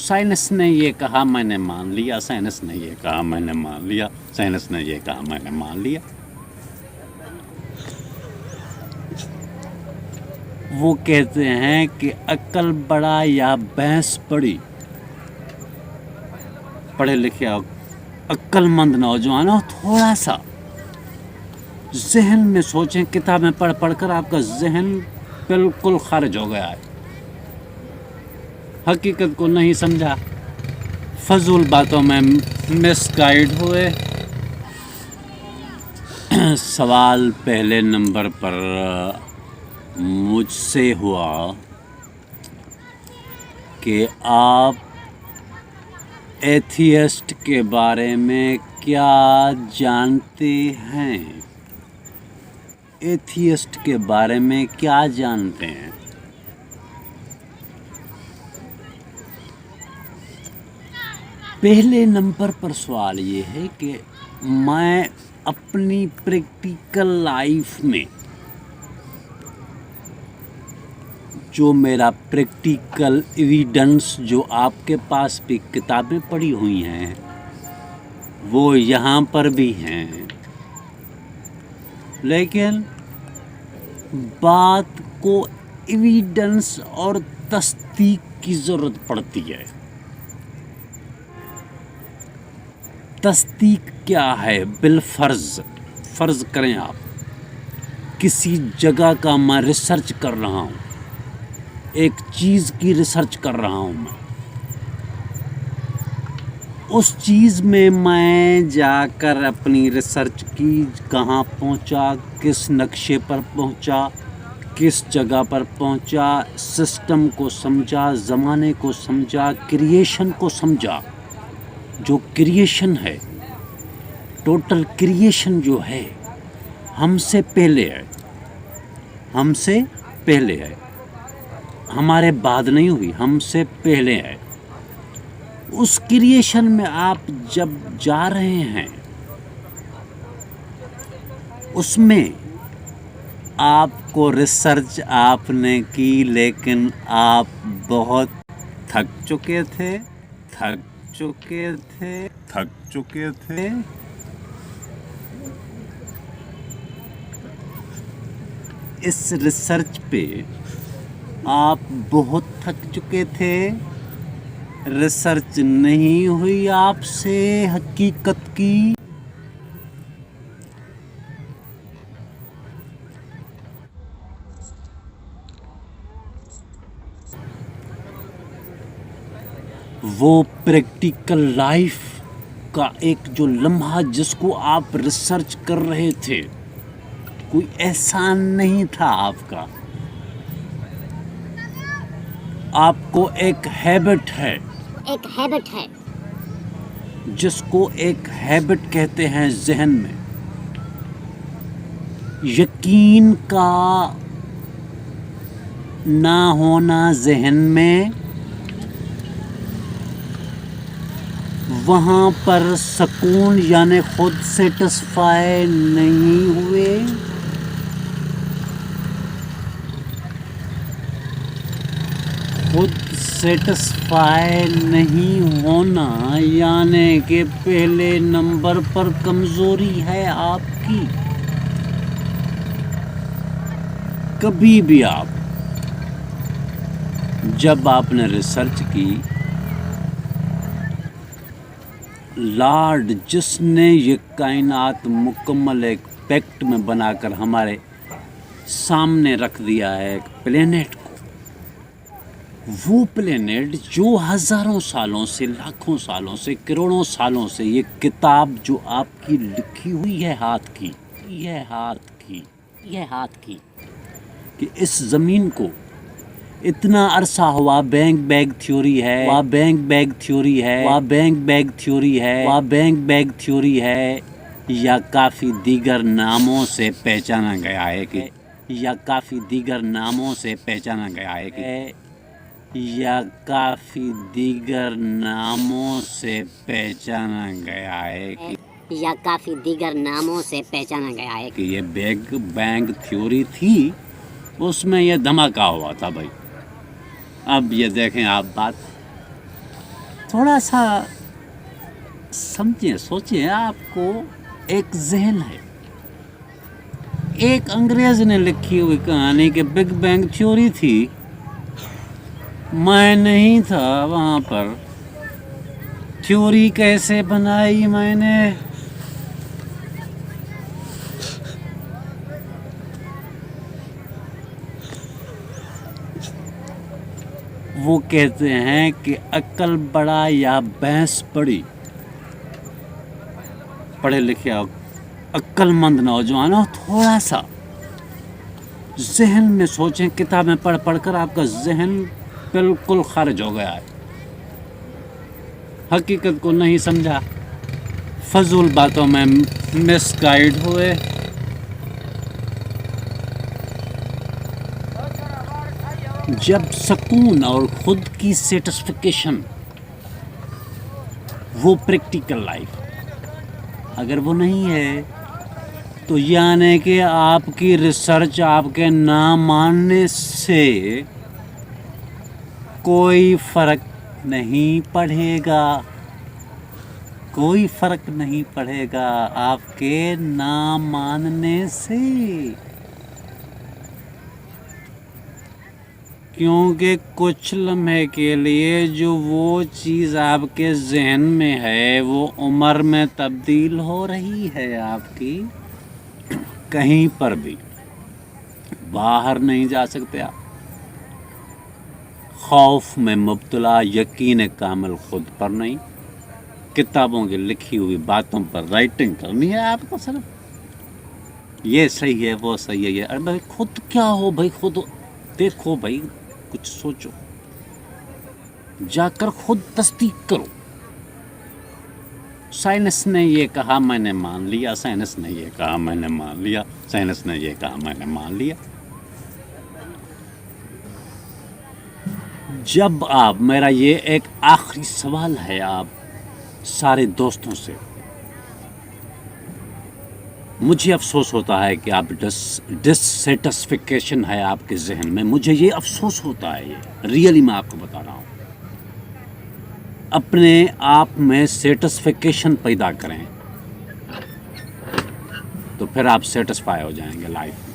Science ने ये कहा मैंने मान लिया, साइंस ने ये कहा मैंने मान लिया, साइंस ने ये कहा मैंने मान लिया। वो कहते हैं कि अक्ल बड़ा या भैंस बड़ी। पढ़े लिखे अक्लमंद नौजवानों, थोड़ा सा जहन में सोचें। किताबें पढ़ पढ़ कर आपका जहन बिल्कुल खारिज हो गया है, हकीकत को नहीं समझा, फजूल बातों में मिसगाइड हुए। सवाल पहले नंबर पर मुझसे हुआ कि आप एथियस्ट के बारे में क्या जानते हैं? एथियस्ट के बारे में क्या जानते हैं? पहले नंबर पर सवाल ये है कि मैं अपनी प्रैक्टिकल लाइफ में जो मेरा प्रैक्टिकल एविडेंस, जो आपके पास भी किताबें पढ़ी हुई हैं, वो यहाँ पर भी हैं, लेकिन बात को एविडेंस और तस्दीक की ज़रूरत पड़ती है। तस्दीक क्या है? बिलफर्ज फ़र्ज़ करें आप किसी जगह का मैं रिसर्च कर रहा हूँ, एक चीज़ की रिसर्च कर रहा हूँ मैं, उस चीज़ में मैं जाकर अपनी रिसर्च की, कहाँ पहुँचा, किस नक्शे पर पहुँचा, किस जगह पर पहुँचा, सिस्टम को समझा, ज़माने को समझा, क्रिएशन को समझा। जो क्रिएशन है, टोटल क्रिएशन जो है, हमसे पहले है, हमसे पहले है, हमारे बाद नहीं हुई, हमसे पहले है। उस क्रिएशन में आप जब जा रहे हैं, उसमें आपको रिसर्च आपने की, लेकिन आप बहुत थक चुके थे, थक चुके थे, थक चुके थे। इस रिसर्च पे आप बहुत थक चुके थे, रिसर्च नहीं हुई आपसे हकीकत की। वो प्रैक्टिकल लाइफ का एक जो लम्हा जिसको आप रिसर्च कर रहे थे, कोई एहसान नहीं था आपका, आपको एक हैबिट है, एक हैबिट है, जिसको एक हैबिट कहते हैं जहन में, यकीन का ना होना जहन में, वहाँ पर सुकून यानी खुद सेटिस्फाई नहीं हुए, खुद सेटिस्फाई नहीं होना यानी कि पहले नंबर पर कमज़ोरी है आपकी। कभी भी आप, जब आपने रिसर्च की, लॉर्ड जिसने ये कायनात मुकम्मल एक पैक्ट में बनाकर हमारे सामने रख दिया है, एक प्लेनेट को, वो प्लेनेट जो हज़ारों सालों से, लाखों सालों से, करोड़ों सालों से, ये किताब जो आपकी लिखी हुई है हाथ की, ये हाथ की, ये हाथ की, कि इस ज़मीन को इतना अरसा हुआ, बैंग बैग थ्योरी है, वह बैंग बैग थ्योरी है, वह बैंग बैग थ्योरी है, वह बैंग बैग थ्योरी है, या काफ़ी दीगर नामों से पहचाना गया है कि, या काफ़ी दीगर नामों से पहचाना गया है कि, या काफ़ी दीगर नामों से पहचाना गया है कि, या काफ़ी दीगर नामों से पहचाना गया है कि ये बिग बैंग थ्योरी थी, उसमें ये धमाका हुआ था भाई। अब ये देखें आप बात, थोड़ा सा समझिए, सोचिए, आपको एक जहन है। एक अंग्रेज ने लिखी हुई कहानी कि बिग बैंग थ्योरी थी, मैं नहीं था वहाँ पर। थ्योरी कैसे बनाई मैंने? वो कहते हैं कि अक्ल बड़ा या भैंस बड़ी। पढ़े लिखे अक्लमंद नौजवानों, थोड़ा सा जहन में सोचें। किताबें पढ़ पढ़ कर आपका जहन बिल्कुल खारिज हो गया है, हकीकत को नहीं समझा, फजूल बातों में मिसगाइड हुए। जब सुकून और खुद की सेटिस्फिकेशन, वो प्रैक्टिकल लाइफ, अगर वो नहीं है तो यानी कि आपकी रिसर्च आपके ना मानने से कोई फर्क नहीं पड़ेगा। कोई फर्क नहीं पड़ेगा आपके ना मानने से, क्योंकि कुछ लम्हे के लिए जो वो चीज़ आपके जहन में है वो उम्र में तब्दील हो रही है आपकी। कहीं पर भी बाहर नहीं जा सकते आप। खौफ में मुब्तला, यकीन कामिल खुद पर नहीं। किताबों की लिखी हुई बातों पर राइटिंग करनी है आपको सिर्फ। ये सही है, वो सही है, ये अरे भाई खुद क्या हो भाई, खुद देखो भाई, कुछ सोचो, जाकर खुद तस्दीक करो। साइंस ने ये कहा मैंने मान लिया, साइंस ने ये कहा मैंने मान लिया, साइंस ने ये कहा मैंने मान लिया। जब आप, मेरा ये एक आखिरी सवाल है आप सारे दोस्तों से, मुझे अफसोस होता है कि आप डिससेटिस्फिकेशन है आपके जहन में, मुझे ये अफसोस होता है, ये रियली मैं आपको बता रहा हूँ। अपने आप में सेटिस्फिकेशन पैदा करें तो फिर आप सेटिस्फाई हो जाएंगे लाइफ में।